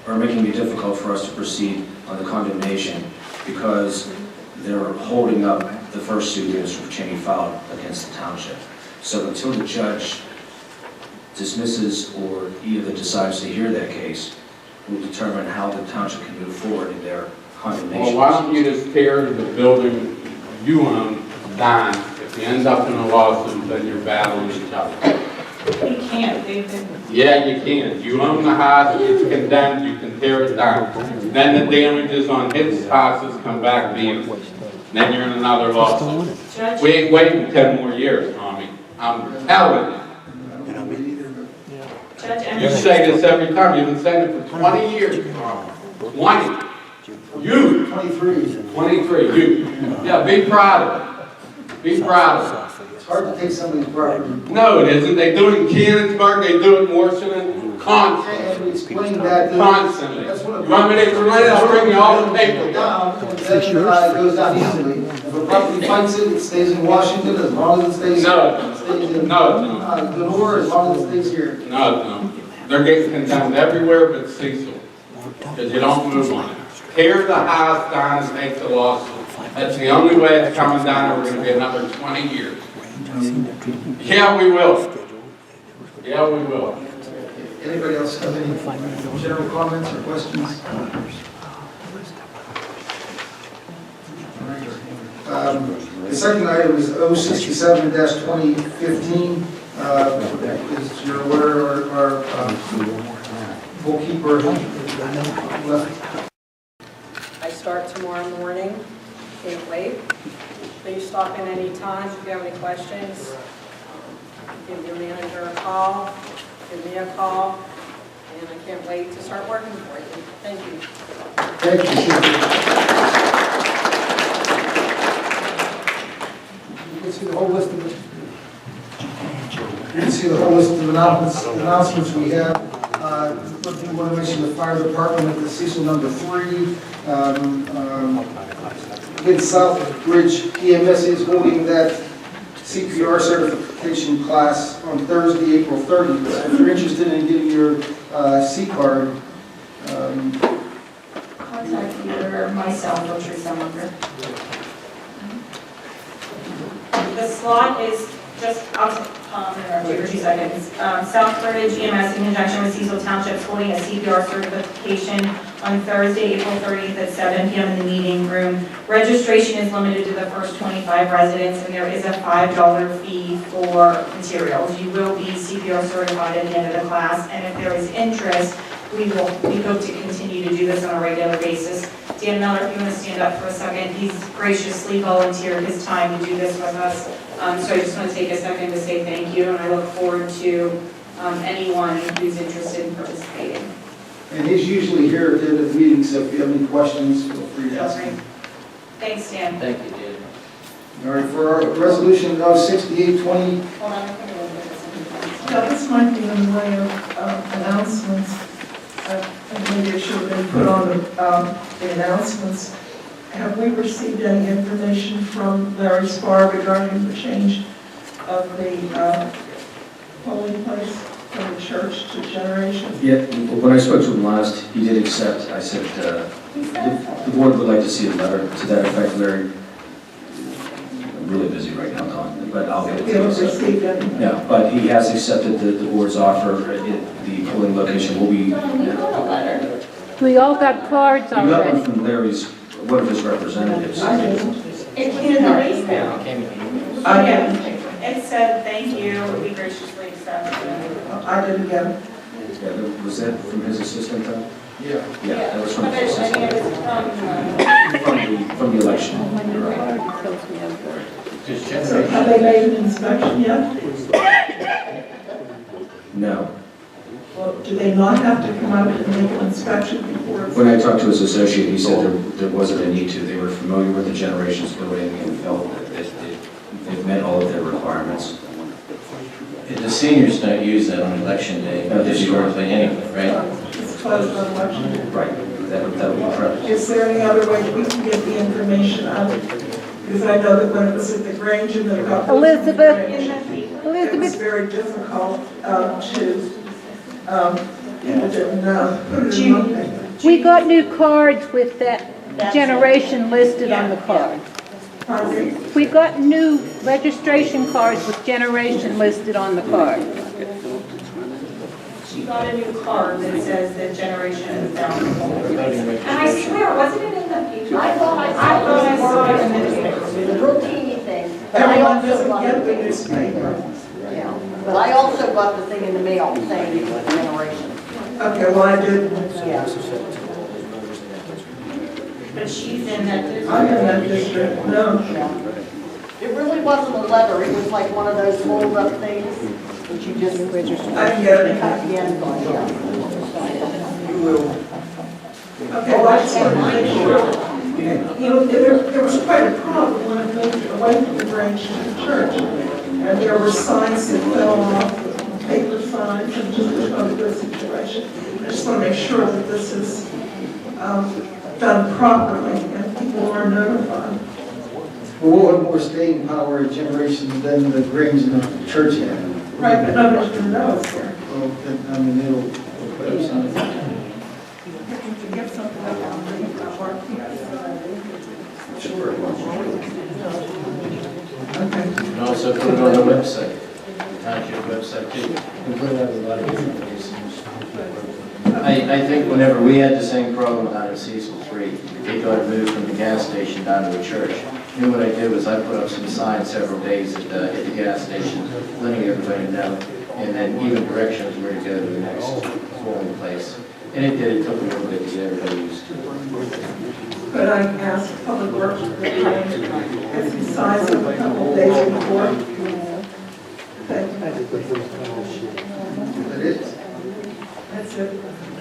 are making it difficult for us to proceed on the condemnation because they're holding up the first suit that Mr. Puchany filed against the township. So until the judge dismisses or either decides to hear that case, we'll determine how the township can move forward in their condemnation. Well, why don't you just tear the building you own down? If you end up in a lawsuit, then you're battling each other. You can't, they've been... Yeah, you can. You own the house, it's condemned, you can tear it down. Then the damages on his houses come back to you. Then you're in another lawsuit. Judge, We ain't waiting 10 more years, Tommy. I'm telling you. Judge, You say this every time. You've been saying it for 20 years, Tommy. 20. You. 23. 23. You. Yeah, be proud of it. Be proud of it. It's hard to take somebody's property. No, it isn't. They do it in Canonsburg. They do it in Washington. Constantly. And we explained that. Constantly. That's one of You want me to explain it? I'll bring you all the paper. Down, and then it goes down easily. If a property fights it, it stays in Washington as long as it stays here. No. It stays in No. Lenore as long as it stays here. No. They're getting condemned everywhere but Cecil. Because you don't move on it. Tear the house down and take the lawsuit. That's the only way it's coming down, and we're going to be another 20 years. Yeah, we will. Yeah, we will. Anybody else have any general comments or questions? The second item is 067-2015. As you're aware, our bookkeeper left. I start tomorrow morning. Can't wait. Please stop in any time if you have any questions. Give your manager a call. Give me a call. And I can't wait to start working for you. Thank you. Thank you, You can see the whole list of announcements we have. We want to mention the fire department at the Cecil number 3. Mid South Bridge EMS is holding that CPR certification class on Thursday, April 30th. So if you're interested in getting your C card, contact either myself or Teresa Munger. The slot is just, I'll interrupt you for 2 seconds. Southbridge EMS in conjunction with Cecil Township is holding a CPR certification on Thursday, April 30th at 7 p.m. in the meeting room. Registration is limited to the first 25 residents, and there is a $5 fee for materials. You will be CPR certified at the end of the class, and if there is interest, we hope to continue to do this on a regular basis. Dan Miller, if you want to stand up for a second, he's graciously volunteered his time to do this with us. So I just want to take a second to say thank you, and I look forward to anyone who's interested in participating. and he's usually here at the end of the meeting, so if you have any questions, feel free to ask him. Thanks, Dan. Thank you, Dan. All right, for our resolution of 6820, Hold on, I'm going to look at this. Yeah, this might be in the way of announcements, and maybe it should have been put on the announcements. Have we received any information from Larry Spar regarding the change of the polling place from the church to generation? Yeah, when I spoke to him last, he did accept. I said the board would like to see a letter to that effect, Larry. I'm really busy right now, Don, but I'll get it We to haven't you. received any. Yeah, but he has accepted the board's offer. The polling location will be. We all got cards You got one already. from Larry's, one of his representatives. I didn't. It came in our email. I didn't. It said, thank you, we graciously accept. I didn't get it. Yeah, was that from his assistant, though? yeah. Yeah, that was from But his I think it assistant. was From the election. You're right. Have they made an inspection yet? No. Well, do they not have to come out and make an inspection before? When I talked to his associate, he said there wasn't a need to. They were familiar with the generations building and felt that they've met all of their requirements. The seniors don't use that on election day, historically anyway, right? It's closed on election day. Right. That would be correct. Is there any other way we can get the information out? Because I know that when it was at the Grange and the Elizabeth. it was Elizabeth, very difficult to People didn't put it in my paper. We got new cards with that generation listed on the card. Pardon? We got new registration cards with generation listed on the card. She got a new card that says that generation is down. And I swear, wasn't it in the paper? I thought I saw it in the paper. It's a routine thing. But I Everyone also doesn't got get the the newspaper. yeah. But I also got the thing in the mail saying it was generation. Okay, well, I did. Yeah. But she's in that district. I'm in that district, no. It really wasn't a letter. It was like one of those hold up things that you just I can get it. cut the end on. Yeah. You will. Okay, well, I just wanted to make sure. You know, there was quite a problem when I moved away from the Grange Church. And there were signs that fell off, paper signs, and just was not a good situation. I just want to make sure that this is done properly and people are notified. Well, we'll have more staying power at generations than the Grange and the church have. Right, but nobody's going to know it's there. Well, I mean, it'll put up something. To get something up on the Sure. Okay. And also put it on the website, the township website too. And put it out a lot of information. I think whenever we had the same problem down at Cecil Street, they got moved from the gas station down to a church. And what I did was I put up some signs several days at the gas station, letting everybody know, and then even directions where to go to the next polling place. And it took a little bit to get everybody used to it. Could I ask Public Works to get some signs up a couple of days before? Thank you. That is. That's it.